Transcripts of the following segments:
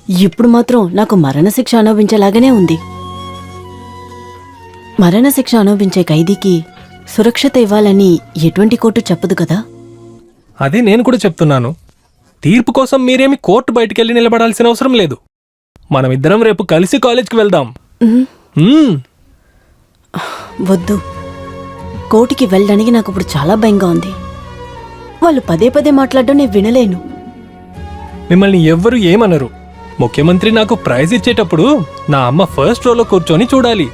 ఇప్పుడు మాత్రం నాకు మరణశిక్ష అనుభవించేలాగానే ఉంది. మరణశిక్ష అనుభవించే ఖైదీకి సురక్షత ఇవ్వాలని ఎటువంటి కోర్టు చెప్పదు కదా. అదే నేను కూడా చెప్తున్నాను. తీర్పు కోసం మీరేమి కోర్టు బయటికెళ్ళి నిలబడాల్సిన అవసరం లేదు. మనమిద్దరం రేపు కలిసి కాలేజ్కి వెళ్దాం. వద్దు, కోర్టుకి వెళ్ళడానికి నాకు ఇప్పుడు చాలా భయంగా ఉంది. వాళ్ళు పదే పదే మాట్లాడడం నేను వినలేను. మిమ్మల్ని ఎవ్వరూ ఏమనరు. ముఖ్యమంత్రి నాకు ప్రైజ్ ఇచ్చేటప్పుడు నా అమ్మ ఫస్ట్ రోలో కూర్చొని చూడాలి.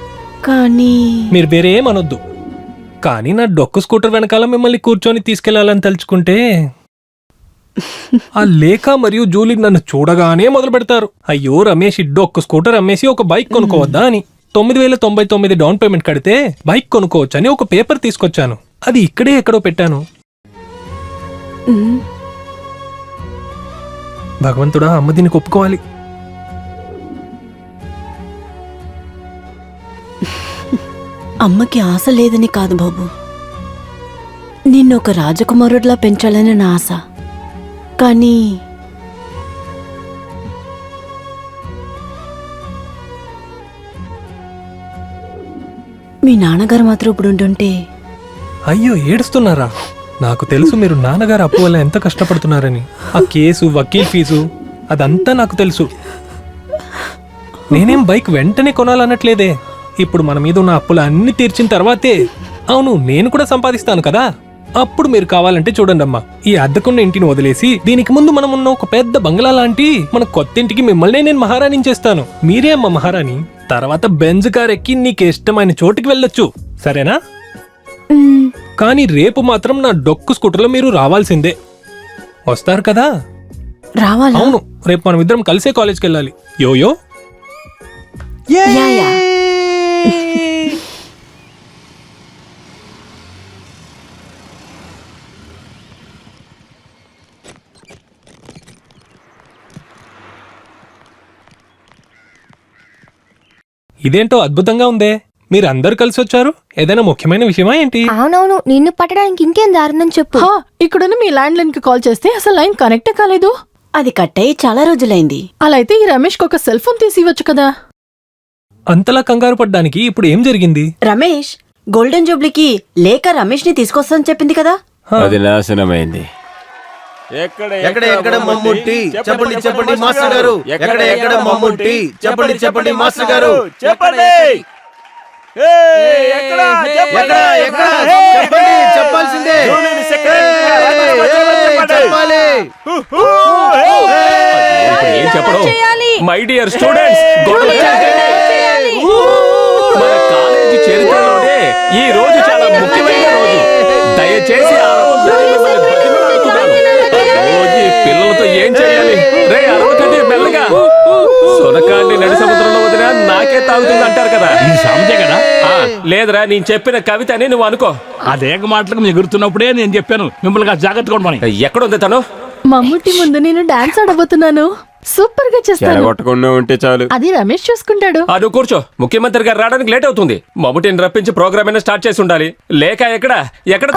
కానీ మీరు వేరే ఏమనొద్దు. కానీ నా డొక్కు స్కూటర్ వెనకాల మిమ్మల్ని కూర్చొని తీసుకెళ్లాలని తలుచుకుంటే ఆ లేఖ మరియు జూలీ నన్ను చూడగానే మొదలు పెడతారు. అయ్యో రమేష్, డొక్కు స్కూటర్ అమ్మేసి ఒక బైక్ కొనుక్కోవద్దా అని. 9,099 డౌన్ పేమెంట్ కడితే బైక్ కొనుక్కోవచ్చని ఒక పేపర్ తీసుకొచ్చాను. అది ఇక్కడే ఎక్కడో పెట్టాను. భగవంతుడా, అమ్మ దీనికి ఒప్పుకోవాలి. అమ్మకి ఆశ లేదని కాదు బాబు, నిన్ను ఒక రాజకుమారుడిలా పెంచాలని నా ఆశ. కానీ మీ నాన్నగారు మాత్రం ఇప్పుడు ఉంటుంటే. అయ్యో, ఏడుస్తున్నారా? నాకు తెలుసు మీరు నాన్నగారు అప్పు వల్ల ఎంత కష్టపడుతున్నారని. ఆ కేసు, వకీల్ ఫీజు అదంతా నాకు తెలుసు. నేనేం బైక్ వెంటనే కొనాలన్నట్లేదే. ఇప్పుడు మన మీద ఉన్న అప్పులు అన్ని తీర్చిన తర్వాతే. అవును, నేను కూడా సంపాదిస్తాను కదా. అప్పుడు మీరు కావాలంటే చూడండి అమ్మా, ఈ అద్దెకున్న ఇంటిని వదిలేసి దీనికి ముందు మనం ఉన్న ఒక పెద్ద బంగ్లా లాంటి మన కొత్త ఇంటికి మిమ్మల్ని నేను మహారాణిని చేస్తాను. మీరే అమ్మ మహారాణి. తర్వాత బెంజ్ కార్ ఎక్కి నీకు ఇష్టమైన చోటుకి వెళ్ళొచ్చు, సరేనా? కానీ రేపు మాత్రం నా డొక్కు స్కూటర్లో మీరు రావాల్సిందే. వస్తారు కదా? రావాలా? అవును, రేపు మనం ఇద్దరం కలిసే కాలేజ్కి వెళ్ళాలి. యోయో ఇదేంటో అద్భుతంగా ఉందే. మీరందరూ కలిసి వచ్చారు. ఏదైనా ముఖ్యమైన విషయమా ఏంటి? అవునవును, నిన్ను పట్టడానికి ఇంకేం దారుణం చెప్పు. ఇక్కడున్న మీ ల్యాండ్ లైన్ కి కాల్ చేస్తే అసలు లైన్ కనెక్టే కాలేదు. అది కట్ అయ్యి చాలా రోజులైంది. అలా అయితే ఈ రమేష్ కి ఒక సెల్ ఫోన్ తీసి ఇవ్వచ్చు కదా. అంతలా కంగారు పడ్డానికి ఇప్పుడు ఏం జరిగింది? రమేష్ గోల్డెన్ జూబ్లీకి లేక రమేష్ ని తీసుకొస్తానని చెప్పింది కదా. అది నాశనమైంది. ఎక్కడ మమ్ముట్టి చెప్పండి చెప్పండి మాస్టర్ గారు. ఎక్కడ మమ్ముట్టి చెప్పండి చెప్పండి మాస్టర్ గారు. చెప్పండి చెప్పాల్సిందే. ఏం చెప్పడం? మై డియర్ స్టూడెంట్స్, మన కాలేజీ చరిత్రలోనే ఈ రోజు చాలా ముఖ్యమైన రోజు. దయచేసి పిల్లలతో ఏం చేయాలి? రే అరవకండి, మెల్లగా. సొనకాన్ని నడి సముద్రంలో వదినా నాకే తాగుతుంది అంటారు కదా. ఇది సామెతే కదా. లేదురా, నేను చెప్పిన కవిత అని నువ్వు అనుకో. అదేక మాటలకు ఎగురుతున్నప్పుడే నేను చెప్పాను మిమ్మల్ని జాగ్రత్తగా ఉండమని. ఎక్కడుంది తను? మమ్ముట్టి ముందు నేను డాన్స్ ఆడబోతున్నాను. సూపర్ గా చేస్తాను. కొట్టకుండా ఉంటే చాలు, అది రమేష్ చూసుకుంటాడు. నువ్వు కూర్చో. ముఖ్యమంత్రి గారు రావడానికి లేట్ అవుతుంది. మమ్ముటిని రప్పించి ప్రోగ్రామ్ అయినా స్టార్ట్ చేసి ఉండాలి. లేక ఎక్కడ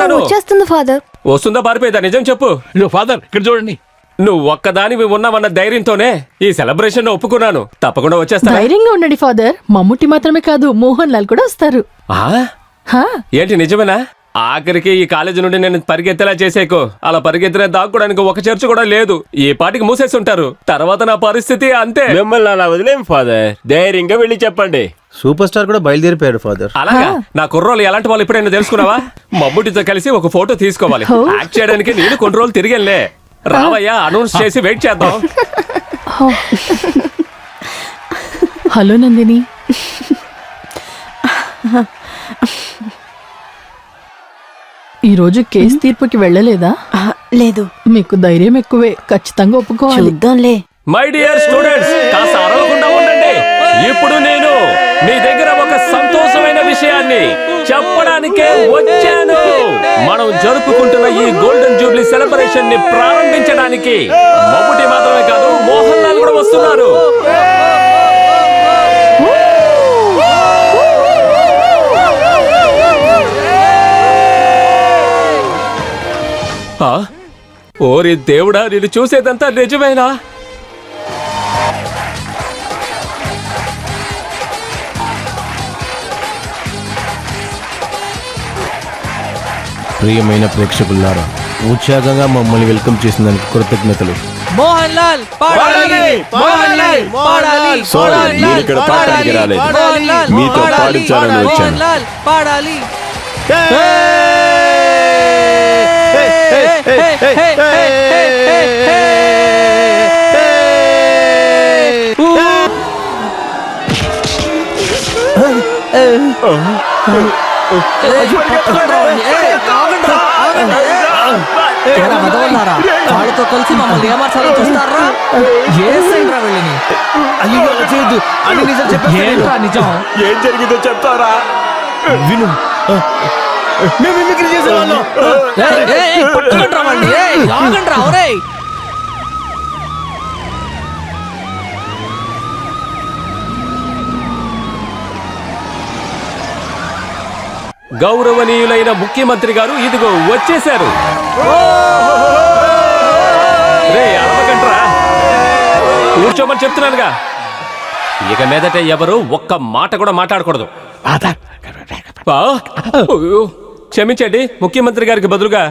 తను? వచ్చేస్తుంది ఫాదర్. వస్తుందా పారిపోయిందా? నిజం చెప్పు. ఫాదర్ ఇక్కడ చూడండి. నువ్వు ఒక్కదానివి ఉన్నావన్న ధైర్యంతోనే ఈ సెలబ్రేషన్ ఒప్పుకున్నాను. తప్పకుండా వచ్చేస్తా. ధైర్యంగా ఉండండి ఫాదర్. మమ్ముట్టి మాత్రమే కాదు, మోహన్ లాల్ కూడా వస్తారు. ఏంటి నిజమేనా? ఆఖరికి ఈ కాలేజీ నుండి నేను పరిగెత్తేలా చేసేకు. అలా పరిగెత్తిన దాక్కోడానికి ఒక చర్చ కూడా లేదు. ఈ పాటికి మూసేసి ఉంటారు. తర్వాత నా పరిస్థితి అంతే. మిమ్మల్ని అలా వదిలేం ఫాదర్. ధైర్యంగా వెళ్ళి చెప్పండి. సూపర్ స్టార్ కూడా బయలుదేరిపోయాడు ఫాదర్. అలాగా? నా కుర్రోళ్ళు ఎలాంటి వాళ్ళు ఎప్పుడైనా తెలుసుకున్నావా? మమ్ముటితో కలిసి ఒక ఫోటో తీసుకోవాలి. యాక్ట్ చేయడానికి నేను కొన్ని రోజులు తిరిగెళ్ళే. రావయ్యా, అనౌన్స్ చేసి వెయిట్ చేద్దాం. హలో నందిని. ఈ రోజు కేసు తీర్పుకి వెళ్ళలేదా? లేదు. మీకు ధైర్యం ఎక్కువే, ఖచ్చితంగా ఒప్పుకోవాలి. చూద్దాంలే. మై డియర్ స్టూడెంట్స్, కాస్త అరవకుండా ఉండండి. ఇప్పుడు నేను మీ దగ్గర ఒక సంతోషమైన విషయాన్ని చెప్పడానికే వచ్చాను. మనం జరుపుకుంటున్న ఈ గోల్డెన్ జూబ్లీ సెలబ్రేషన్ ని ప్రారంభించడానికి మమ్ముటి మాత్రమే కాదు, మోహన్ లాల్ కూడా వస్తున్నారు. ఓరి దేవుడా, నేను చూసేదంతా నిజమేనా? ప్రియమైన ప్రేక్షకులారా, ఉత్సాహంగా మమ్మల్ని వెల్కమ్ చేసినందుకు కృతజ్ఞతలు. మోహన్ లాల్ పాడాలి, మోహన్ లాల్ పాడాలి, సారీ, నేను ఇక్కడ పాడడానికి రాలేదు. మోహన్ లాల్ మీతో పాడాలి, పాడించాలని వచ్చాను. మోహన్ లాల్ పాడాలి. వాళ్ళతో కలిసి మమ్మల్ని ఏమార్చాలని చూస్తారా? ఏసేంట్రా వెళ్ళని? అయ్యో, అలా చేయొద్దు. అన్ని నిజం చెప్పేస్తాను. ఏంట్రా నిజం? ఏం జరిగిందో చెప్తారా? విను, మేము మిమిక్రీ చేసేవాళ్ళం. పట్టుకుంట్రా వాళ్ళని, ఆగండ్రా, ఒరేయ్. గౌరవనీయులైన ముఖ్యమంత్రి గారు ఇదిగో వచ్చేశారు. రేయ్, అరవకండ్రా, కూర్చోమని చెప్తున్నానుగా. ఇక మీదట ఎవరు ఒక్క మాట కూడా మాట్లాడకూడదు. అయ్యో, క్షమించండి, ముఖ్యమంత్రి గారికి బదులుగా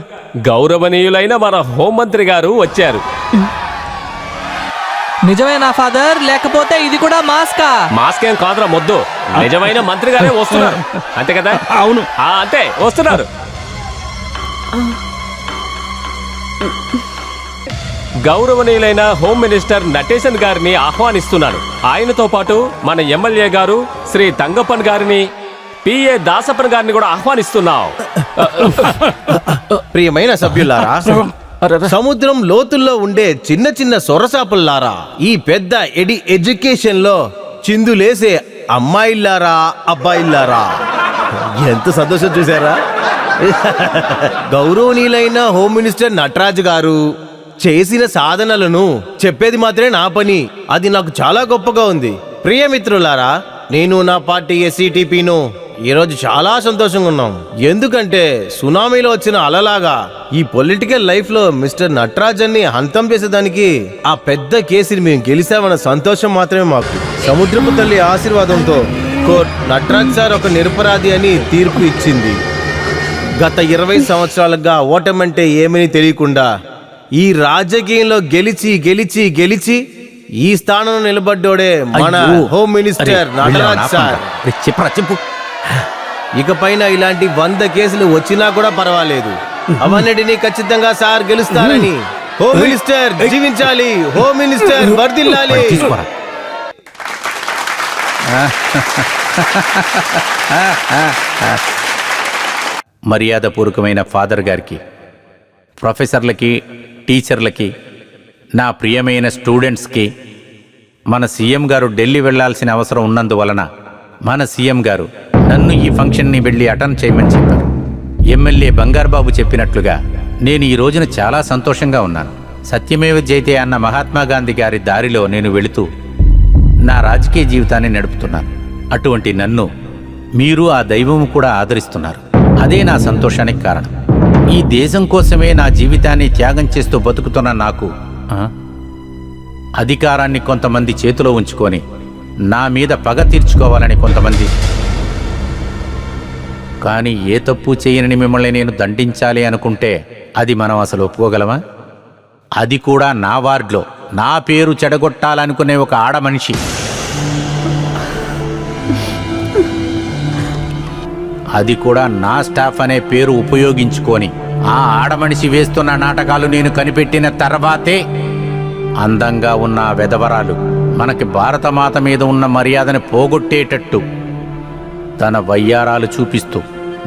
గౌరవనీయులైన మన హోంమంత్రి గారు వచ్చారు. నిజమేనా ఫాదర్, లేకపోతే ఇది కూడా మాస్కా? మాస్క్ ఏం కాదురా మొద్దు, నిజమైన మంత్రి గారే వస్తున్నారు, అంతే కదా? అవును. అంతే, వస్తున్నారు. గౌరవనీయులైన హోమ్ మినిస్టర్ నటేశన్ గారిని ఆహ్వానిస్తున్నాను. ఆయనతో పాటు మన ఎమ్మెల్యే గారు శ్రీ తంగప్పన్ గారిని, పిఏ దాసప్పన్ గారిని కూడా ఆహ్వానిస్తున్నాం. ప్రియమైన సభ్యులారా, సముద్రం లోతుల్లో ఉండే చిన్న చిన్న సొరసాపుల్లారా, ఈ పెద్ద ఎడ్యుకేషన్ లో చిందులేసే అమ్మాయిల్లారా, అబ్బాయిల్లారా, ఎంత సంతోషం చూసారా? గౌరవనీయులైన హోమ్ మినిస్టర్ నటరాజ్ గారు చేసిన సాధనలను చెప్పేది మాత్రమే నా పని. అది నాకు చాలా గొప్పగా ఉంది. ప్రియమిత్రులారా, నేను నా పార్టీ ఎస్సీటీపీను ఈరోజు చాలా సంతోషంగా ఉన్నాం. ఎందుకంటే సునామీలో వచ్చిన అలలాగా ఈ పొలిటికల్ లైఫ్ లో మిస్టర్ నటరాజన్ని హంతం చేసేదానికి ఆ పెద్ద కేసుని మేము గెలిచామన్న సంతోషం మాత్రమే మాకు. సముద్రపు తల్లి ఆశీర్వాదంతో కోర్ట్ నటరాజ్ సార్ ఒక నిరపరాధి అని తీర్పు ఇచ్చింది. గత 20 సంవత్సరాలుగా ఓటమంటే ఏమని తెలియకుండా ఈ రాజకీయంలో గెలిచి గెలిచి గెలిచి ఈ స్థానంలో నిలబడ్డోడే మన హోమ్ మినిస్టర్ నటరాజ్ సార్. చెప్పు. ఇకపైన ఇలాంటి 100 కేసులు వచ్చినా కూడా పర్వాలేదు, అవన్నిటినీ ఖచ్చితంగా సార్ గెలుస్తారని. హోమ్ మినిస్టర్ జీవించాలి, హోమ్ మినిస్టర్ వర్ధిల్లాలి. మర్యాదపూర్వకమైన ఫాదర్ గారికి, ప్రొఫెసర్లకి, టీచర్లకి, నా ప్రియమైన స్టూడెంట్స్కి, మన సీఎం గారు ఢిల్లీ వెళ్లాల్సిన అవసరం ఉన్నందువలన మన సీఎం గారు నన్ను ఈ ఫంక్షన్ని వెళ్ళి అటెండ్ చేయమని చెప్పారు. ఎమ్మెల్యే బంగారుబాబు చెప్పినట్లుగా నేను ఈ రోజున చాలా సంతోషంగా ఉన్నాను. సత్యమేవ జయతే అన్న మహాత్మా గాంధీ గారి దారిలో నేను వెళుతూ నా రాజకీయ జీవితాన్ని నడుపుతున్నాను. అటువంటి నన్ను మీరు, ఆ దైవము కూడా ఆదరిస్తున్నారు. అదే నా సంతోషానికి కారణం. ఈ దేశం కోసమే నా జీవితాన్ని త్యాగం చేస్తూ బతుకుతున్న నాకు అధికారాన్ని కొంతమంది చేతిలో ఉంచుకొని నా మీద పగ తీర్చుకోవాలని కొంతమంది, కానీ ఏ తప్పు చేయనని మిమ్మల్ని నేను దండించాలి అనుకుంటే అది మనం అసలు ఒప్పుకోగలమా? అది కూడా నా వార్డులో నా పేరు చెడగొట్టాలనుకునే ఒక ఆడమనిషి. అది కూడా నా స్టాఫ్ అనే పేరు ఉపయోగించుకొని ఆ ఆడమనిషి వేస్తున్న నాటకాలు నేను కనిపెట్టిన తర్వాతే అందంగా ఉన్న ఆ వెధవరాలు మనకి భారతమాత మీద ఉన్న మర్యాదను పోగొట్టేటట్టు తన వయ్యారాలు చూపిస్తూ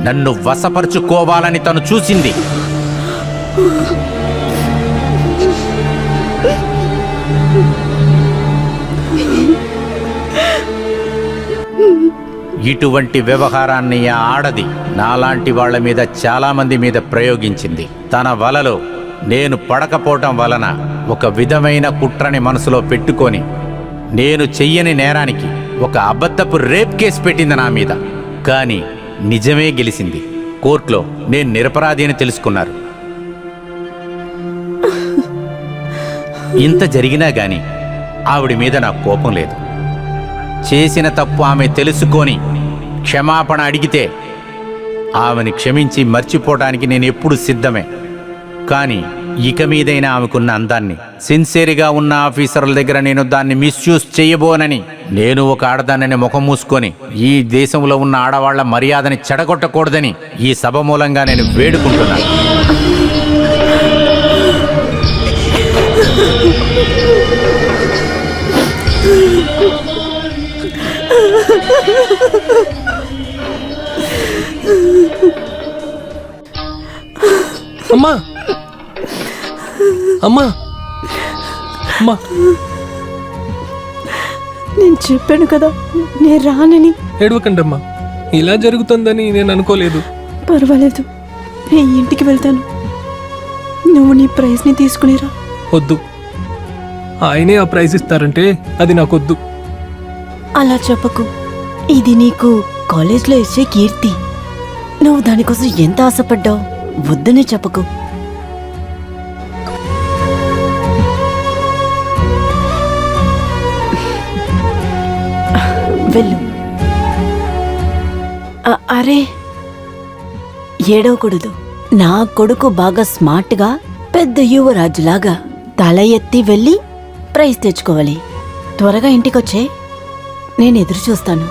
నన్ను వశపరుచుకోవాలని తను చూసింది. ఇటువంటి వ్యవహారాన్ని ఆ ఆడది నాలాంటి వాళ్ల మీద చాలామంది మీద ప్రయోగించింది. తన వలలో నేను పడకపోవటం వలన ఒక విధమైన కుట్రని మనసులో పెట్టుకొని నేను చెయ్యని నేరానికి ఒక అబద్ధపు రేప్ కేసు పెట్టింది నా మీద. కానీ నిజమే గెలిచింది. కోర్టులో నేను నిరపరాధి అని తెలుసుకున్నారు. ఇంత జరిగినా గాని ఆవిడ మీద నాకు కోపం లేదు. చేసిన తప్పు ఆమె తెలుసుకొని క్షమాపణ అడిగితే ఆమెని క్షమించి మర్చిపోవడానికి నేను ఎప్పుడు సిద్ధమే. కానీ ఇక మీదైనా ఆమెకున్న అందాన్ని, సిన్సియర్గా ఉన్న ఆఫీసర్ల దగ్గర నేను దాన్ని మిస్యూజ్ చేయబోనని, నేను ఒక ఆడదాన్ని ముఖం మూసుకొని ఈ దేశంలో ఉన్న ఆడవాళ్ల మర్యాదని చెడగొట్టకూడదని ఈ సభ మూలంగా నేను వేడుకుంటున్నాను. అమ్మా అమ్మా అమ్మా, నేను చెప్పాను కదా నేను రానని. ఏడవకండమ్మా, ఇలా జరుగుతుందని నేను అనుకోలేదు. పర్వాలేదు, నేను ఇంటికి వెళ్తాను. నువ్వు నీ ప్రైజ్ని తీసుకునిరా. వద్దు, ఆయనే ఆ ప్రైజ్ ఇస్తారంటే అది నాకొద్దు. అలా చెప్పకు. ఇది నీకు కాలేజ్లో ఇచ్చే కీర్తి. నువ్వు దానికోసం ఎంత ఆశపడ్డావు. వద్దనే చెప్పకు. వెళ్ళు. అరే, ఏడవకూడదు. నా కొడుకు బాగా స్మార్ట్గా పెద్ద యువరాజులాగా తల ఎత్తి వెళ్ళి ప్రైజ్ తెచ్చుకోవాలి. త్వరగా ఇంటికొచ్చే, నేను ఎదురు చూస్తాను.